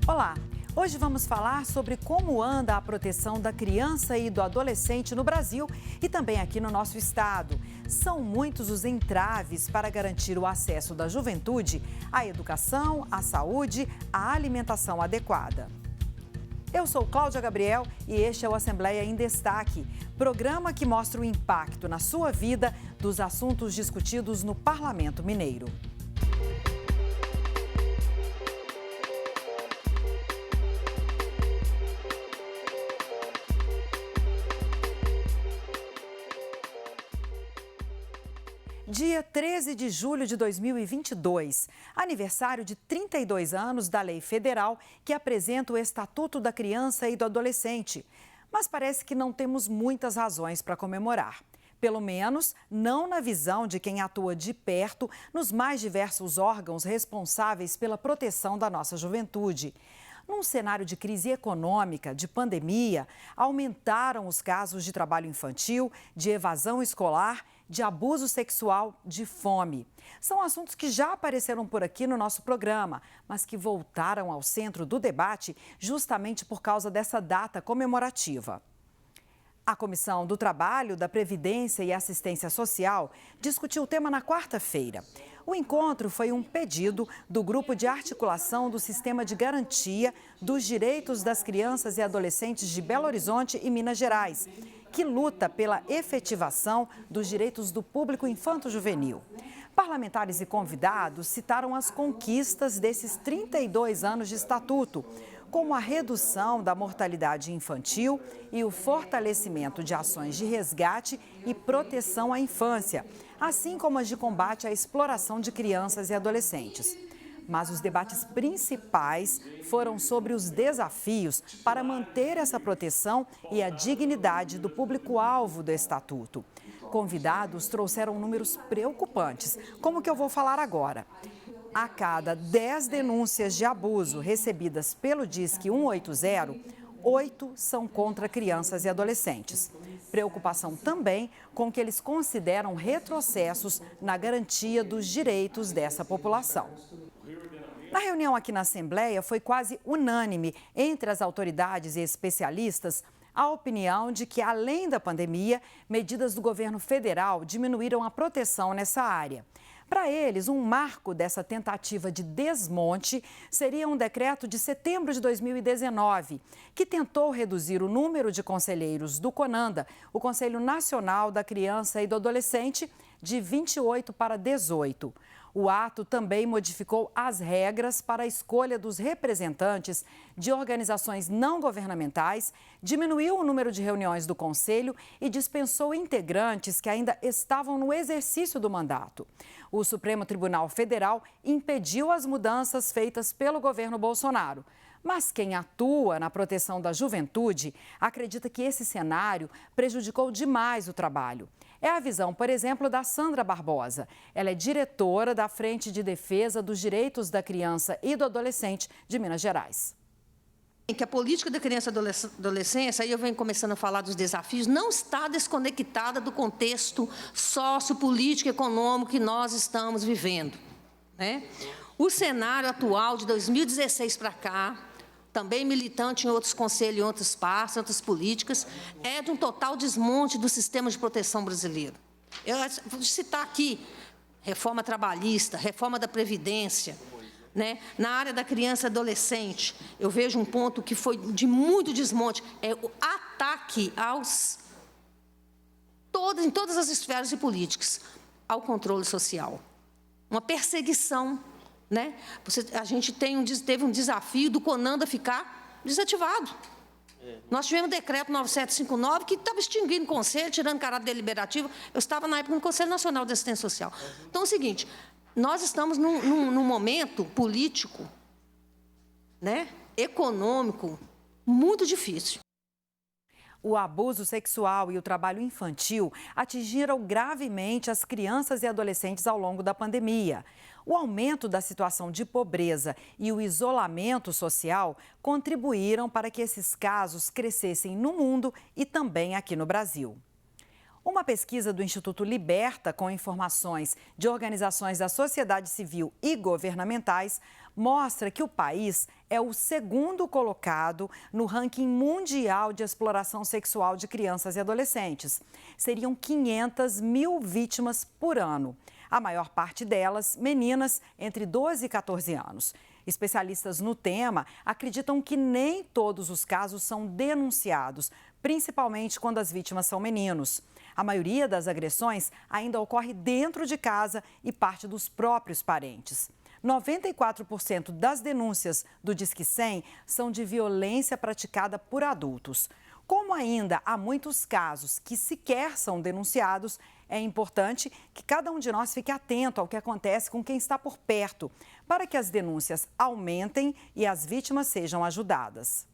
Olá! Hoje vamos falar sobre como anda a proteção da criança e do adolescente no Brasil e também aqui no nosso estado. São muitos os entraves para garantir o acesso da juventude à educação, à saúde, à alimentação adequada. Eu sou Cláudia Gabriel e este é o Assembleia em Destaque, programa que mostra o impacto na sua vida dos assuntos discutidos no Parlamento Mineiro. Dia 13 de julho de 2022, aniversário de 32 anos da Lei Federal que apresenta o Estatuto da Criança e do Adolescente. Mas parece que não temos muitas razões para comemorar. Pelo menos não na visão de quem atua de perto nos mais diversos órgãos responsáveis pela proteção da nossa juventude. Num cenário de crise econômica, de pandemia, aumentaram os casos de trabalho infantil, de evasão escolar, de abuso sexual, de fome. São assuntos que já apareceram por aqui no nosso programa, mas que voltaram ao centro do debate justamente por causa dessa data comemorativa. A Comissão do Trabalho, da Previdência e Assistência Social discutiu o tema na quarta-feira. O encontro foi um pedido do Grupo de Articulação do Sistema de Garantia dos Direitos das Crianças e Adolescentes de Belo Horizonte e Minas Gerais, que luta pela efetivação dos direitos do público infanto-juvenil. Parlamentares e convidados citaram as conquistas desses 32 anos de estatuto, como a redução da mortalidade infantil e o fortalecimento de ações de resgate e proteção à infância, assim como as de combate à exploração de crianças e adolescentes. Mas os debates principais foram sobre os desafios para manter essa proteção e a dignidade do público-alvo do Estatuto. Convidados trouxeram números preocupantes, como o que eu vou falar agora. A cada 10 denúncias de abuso recebidas pelo Disque 180, 8 são contra crianças e adolescentes. Preocupação também com o que eles consideram retrocessos na garantia dos direitos dessa população. Na reunião aqui na Assembleia, foi quase unânime entre as autoridades e especialistas a opinião de que, além da pandemia, medidas do governo federal diminuíram a proteção nessa área. Para eles, um marco dessa tentativa de desmonte seria um decreto de setembro de 2019, que tentou reduzir o número de conselheiros do CONANDA, o Conselho Nacional da Criança e do Adolescente, de 28 para 18. O ato também modificou as regras para a escolha dos representantes de organizações não governamentais, diminuiu o número de reuniões do Conselho e dispensou integrantes que ainda estavam no exercício do mandato. O Supremo Tribunal Federal impediu as mudanças feitas pelo governo Bolsonaro. Mas quem atua na proteção da juventude acredita que esse cenário prejudicou demais o trabalho. É a visão, por exemplo, da Sandra Barbosa. Ela é diretora da Frente de Defesa dos Direitos da Criança e do Adolescente de Minas Gerais. Que a política da criança e adolescência, aí eu venho começando a falar dos desafios, não está desconectada do contexto sociopolítico e econômico que nós estamos vivendo, né? O cenário atual de 2016 para cá, também militante em outros conselhos, em outras partes, em outras políticas, é de um total desmonte do sistema de proteção brasileiro. Eu vou citar aqui reforma trabalhista, reforma da Previdência, né? Na área da criança e adolescente, eu vejo um ponto que foi de muito desmonte, é o ataque em todas as esferas de políticas, ao controle social. Uma perseguição, né? A gente teve um desafio do CONANDA ficar desativado. Nós tivemos o decreto 9759 que estava extinguindo o conselho, tirando caráter deliberativo. Eu estava na época no Conselho Nacional de Assistência Social. Então é o seguinte, nós estamos num momento político, né, econômico, muito difícil. O abuso sexual e o trabalho infantil atingiram gravemente as crianças e adolescentes ao longo da pandemia. O aumento da situação de pobreza e o isolamento social contribuíram para que esses casos crescessem no mundo e também aqui no Brasil. Uma pesquisa do Instituto Liberta, com informações de organizações da sociedade civil e governamentais, mostra que o país é o segundo colocado no ranking mundial de exploração sexual de crianças e adolescentes. Seriam 500 mil vítimas por ano. A maior parte delas, meninas entre 12 e 14 anos. Especialistas no tema acreditam que nem todos os casos são denunciados, principalmente quando as vítimas são meninos. A maioria das agressões ainda ocorre dentro de casa e parte dos próprios parentes. 94% das denúncias do Disque 100 são de violência praticada por adultos. Como ainda há muitos casos que sequer são denunciados, é importante que cada um de nós fique atento ao que acontece com quem está por perto, para que as denúncias aumentem e as vítimas sejam ajudadas.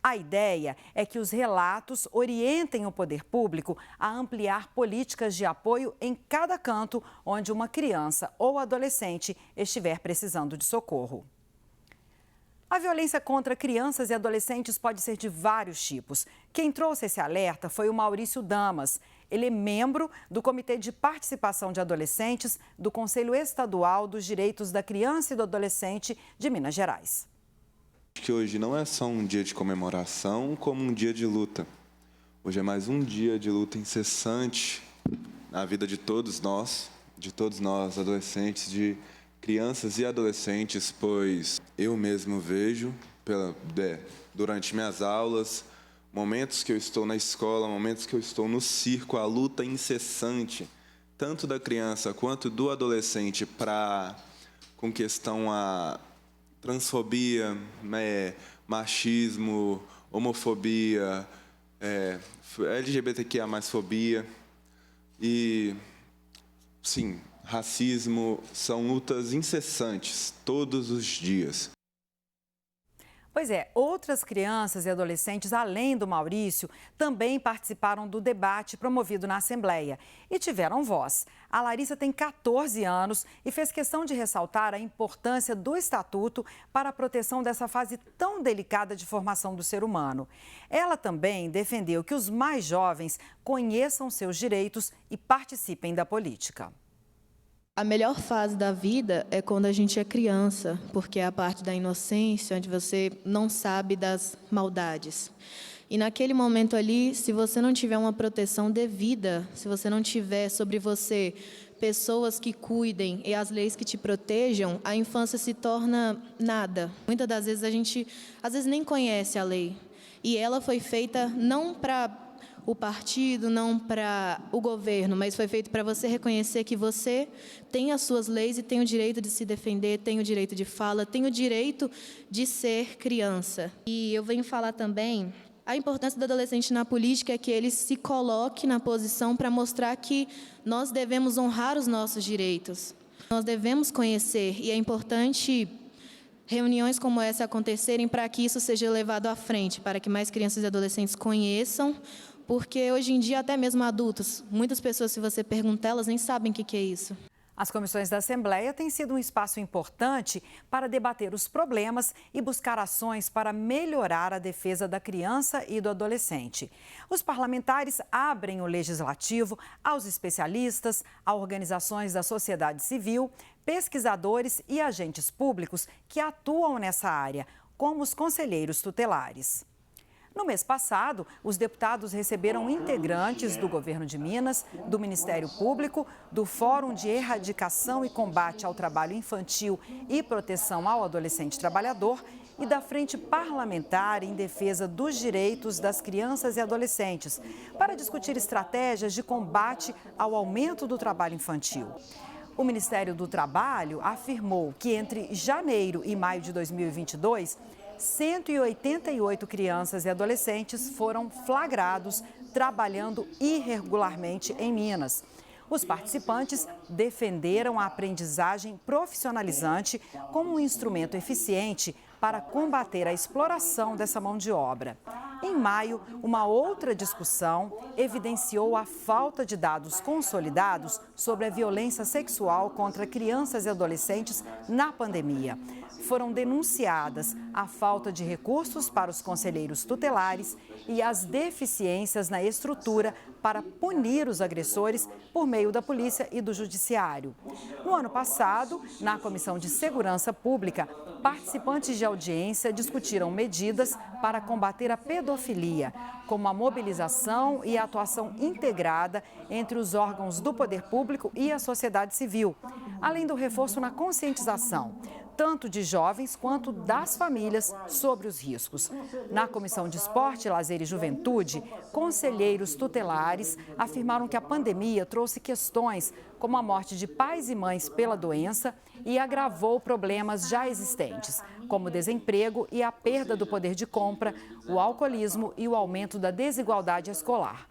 A ideia é que os relatos orientem o poder público a ampliar políticas de apoio em cada canto onde uma criança ou adolescente estiver precisando de socorro. A violência contra crianças e adolescentes pode ser de vários tipos. Quem trouxe esse alerta foi o Maurício Damas. Ele é membro do Comitê de Participação de Adolescentes do Conselho Estadual dos Direitos da Criança e do Adolescente de Minas Gerais. Que hoje não é só um dia de comemoração, como um dia de luta. Hoje é mais um dia de luta incessante na vida de todos nós adolescentes, de crianças e adolescentes, pois eu mesmo vejo durante minhas aulas, momentos que eu estou na escola, momentos que eu estou no circo, a luta incessante, tanto da criança quanto do adolescente, com questão a transfobia, machismo, homofobia, LGBTQIA+, fobia e, sim, racismo, são lutas incessantes, todos os dias. Pois é, outras crianças e adolescentes, além do Maurício, também participaram do debate promovido na Assembleia e tiveram voz. A Larissa tem 14 anos e fez questão de ressaltar a importância do Estatuto para a proteção dessa fase tão delicada de formação do ser humano. Ela também defendeu que os mais jovens conheçam seus direitos e participem da política. A melhor fase da vida é quando a gente é criança, porque é a parte da inocência, onde você não sabe das maldades. E naquele momento ali, se você não tiver uma proteção devida, se você não tiver sobre você pessoas que cuidem e as leis que te protejam, a infância se torna nada. Muitas das vezes a gente, nem conhece a lei. E ela foi feita não para o partido, não para o governo, mas foi feito para você reconhecer que você tem as suas leis e tem o direito de se defender, tem o direito de fala, tem o direito de ser criança. E eu venho falar também a importância do adolescente na política é que ele se coloque na posição para mostrar que nós devemos honrar os nossos direitos. Nós devemos conhecer e é importante reuniões como essa acontecerem para que isso seja levado à frente, para que mais crianças e adolescentes conheçam, porque hoje em dia até mesmo adultos, muitas pessoas, se você perguntar, elas nem sabem o que é isso. As comissões da Assembleia têm sido um espaço importante para debater os problemas e buscar ações para melhorar a defesa da criança e do adolescente. Os parlamentares abrem o legislativo aos especialistas, a organizações da sociedade civil, pesquisadores e agentes públicos que atuam nessa área, como os conselheiros tutelares. No mês passado, os deputados receberam integrantes do Governo de Minas, do Ministério Público, do Fórum de Erradicação e Combate ao Trabalho Infantil e Proteção ao Adolescente Trabalhador e da Frente Parlamentar em Defesa dos Direitos das Crianças e Adolescentes, para discutir estratégias de combate ao aumento do trabalho infantil. O Ministério do Trabalho afirmou que entre janeiro e maio de 2022, 188 crianças e adolescentes foram flagrados trabalhando irregularmente em Minas. Os participantes defenderam a aprendizagem profissionalizante como um instrumento eficiente para combater a exploração dessa mão de obra. Em maio, uma outra discussão evidenciou a falta de dados consolidados sobre a violência sexual contra crianças e adolescentes na pandemia. foram denunciadas a falta de recursos para os conselheiros tutelares e as deficiências na estrutura para punir os agressores por meio da polícia e do judiciário. No ano passado, na Comissão de Segurança Pública, participantes de audiência discutiram medidas para combater a pedofilia, como a mobilização e a atuação integrada entre os órgãos do poder público e a sociedade civil, além do reforço na conscientização, tanto de jovens quanto das famílias, sobre os riscos. Na Comissão de Esporte, Lazer e Juventude, conselheiros tutelares afirmaram que a pandemia trouxe questões como a morte de pais e mães pela doença e agravou problemas já existentes, como o desemprego e a perda do poder de compra, o alcoolismo e o aumento da desigualdade escolar.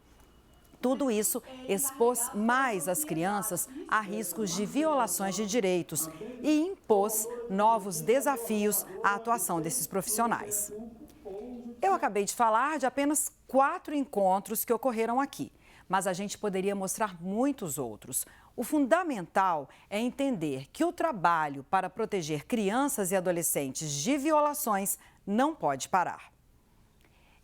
Tudo isso expôs mais as crianças a riscos de violações de direitos e impôs novos desafios à atuação desses profissionais. Eu acabei de falar de apenas 4 encontros que ocorreram aqui, mas a gente poderia mostrar muitos outros. O fundamental é entender que o trabalho para proteger crianças e adolescentes de violações não pode parar.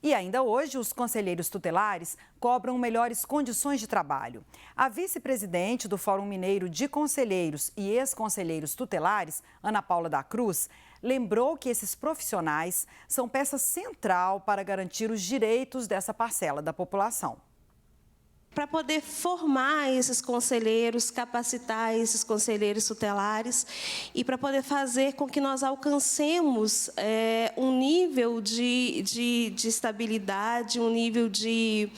E ainda hoje, os conselheiros tutelares cobram melhores condições de trabalho. A vice-presidente do Fórum Mineiro de Conselheiros e Ex-Conselheiros Tutelares, Ana Paula da Cruz, lembrou que esses profissionais são peça central para garantir os direitos dessa parcela da população. Para poder formar esses conselheiros, capacitar esses conselheiros tutelares e para poder fazer com que nós alcancemos um nível de estabilidade, um nível de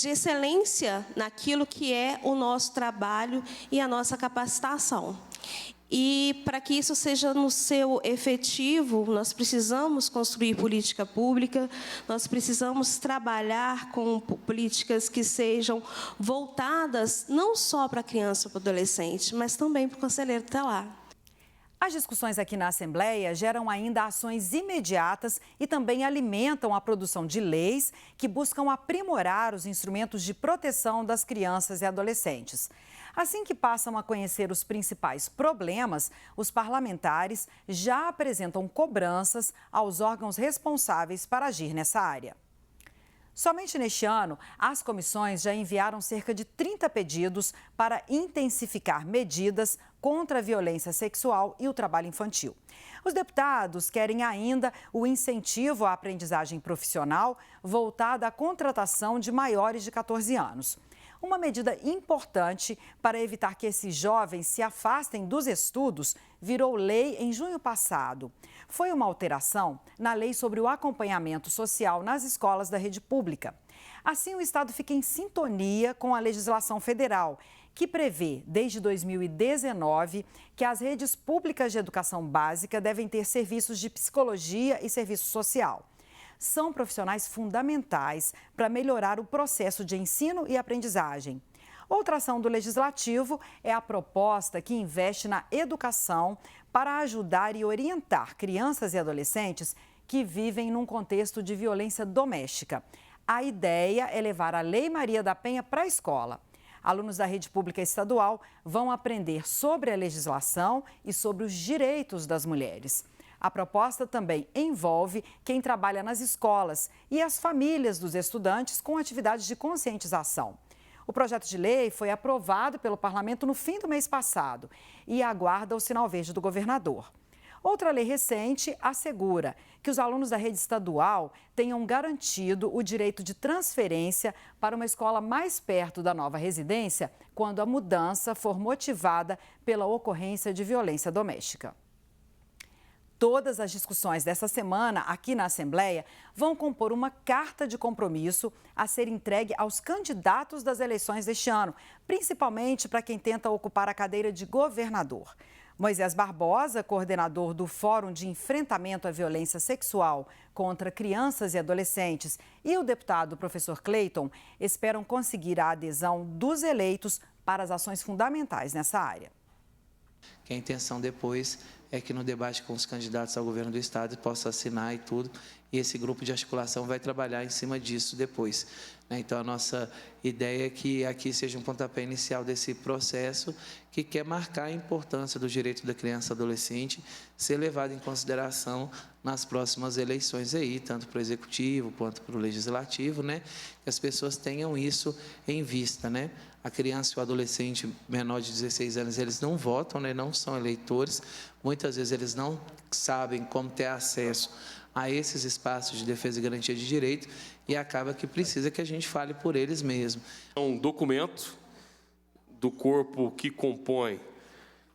excelência naquilo que é o nosso trabalho e a nossa capacitação. E, para que isso seja no seu efetivo, nós precisamos construir política pública, nós precisamos trabalhar com políticas que sejam voltadas não só para a criança ou para o adolescente, mas também para o conselheiro tutelar. As discussões aqui na Assembleia geram ainda ações imediatas e também alimentam a produção de leis que buscam aprimorar os instrumentos de proteção das crianças e adolescentes. Assim que passam a conhecer os principais problemas, os parlamentares já apresentam cobranças aos órgãos responsáveis para agir nessa área. Somente neste ano, as comissões já enviaram cerca de 30 pedidos para intensificar medidas contra a violência sexual e o trabalho infantil. Os deputados querem ainda o incentivo à aprendizagem profissional voltada à contratação de maiores de 14 anos. Uma medida importante para evitar que esses jovens se afastem dos estudos virou lei em junho passado. Foi uma alteração na lei sobre o acompanhamento social nas escolas da rede pública. Assim, o Estado fica em sintonia com a legislação federal, que prevê, desde 2019, que as redes públicas de educação básica devem ter serviços de psicologia e serviço social. São profissionais fundamentais para melhorar o processo de ensino e aprendizagem. Outra ação do Legislativo é a proposta que investe na educação para ajudar e orientar crianças e adolescentes que vivem num contexto de violência doméstica. A ideia é levar a Lei Maria da Penha para a escola. Alunos da rede pública estadual vão aprender sobre a legislação e sobre os direitos das mulheres. A proposta também envolve quem trabalha nas escolas e as famílias dos estudantes com atividades de conscientização. O projeto de lei foi aprovado pelo Parlamento no fim do mês passado e aguarda o sinal verde do governador. Outra lei recente assegura que os alunos da rede estadual tenham garantido o direito de transferência para uma escola mais perto da nova residência quando a mudança for motivada pela ocorrência de violência doméstica. Todas as discussões dessa semana aqui na Assembleia vão compor uma carta de compromisso a ser entregue aos candidatos das eleições deste ano, principalmente para quem tenta ocupar a cadeira de governador. Moisés Barbosa, coordenador do Fórum de Enfrentamento à Violência Sexual contra Crianças e Adolescentes, e o deputado professor Cleiton esperam conseguir a adesão dos eleitos para as ações fundamentais nessa área. que a intenção depois é que no debate com os candidatos ao governo do Estado possa assinar e tudo, e esse grupo de articulação vai trabalhar em cima disso depois. Então, a nossa ideia é que aqui seja um pontapé inicial desse processo que quer marcar a importância do direito da criança e adolescente ser levado em consideração nas próximas eleições aí, tanto para o Executivo quanto para o Legislativo, né? Que as pessoas tenham isso em vista, né? A criança e o adolescente menor de 16 anos, eles não votam, né? Não são eleitores, muitas vezes eles não sabem como ter acesso a esses espaços de defesa e garantia de direito e acaba que precisa que a gente fale por eles mesmos. É um documento do corpo que compõe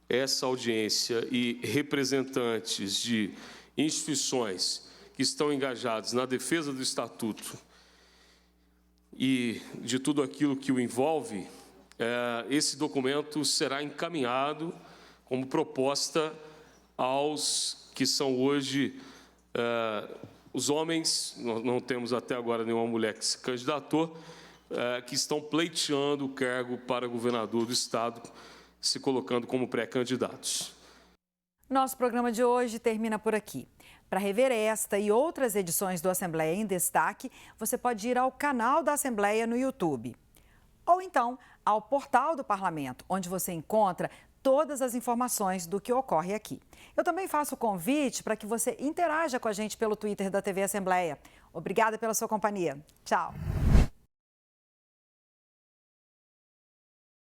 essa audiência e representantes de instituições que estão engajados na defesa do Estatuto e de tudo aquilo que o envolve. Esse documento será encaminhado como proposta aos que são hoje os homens, nós não temos até agora nenhuma mulher que se candidatou, que estão pleiteando o cargo para governador do Estado, se colocando como pré-candidatos. Nosso programa de hoje termina por aqui. Para rever esta e outras edições do Assembleia em Destaque, você pode ir ao canal da Assembleia no YouTube. Ou então ao portal do Parlamento, onde você encontra todas as informações do que ocorre aqui. Eu também faço o convite para que você interaja com a gente pelo Twitter da TV Assembleia. Obrigada pela sua companhia. Tchau.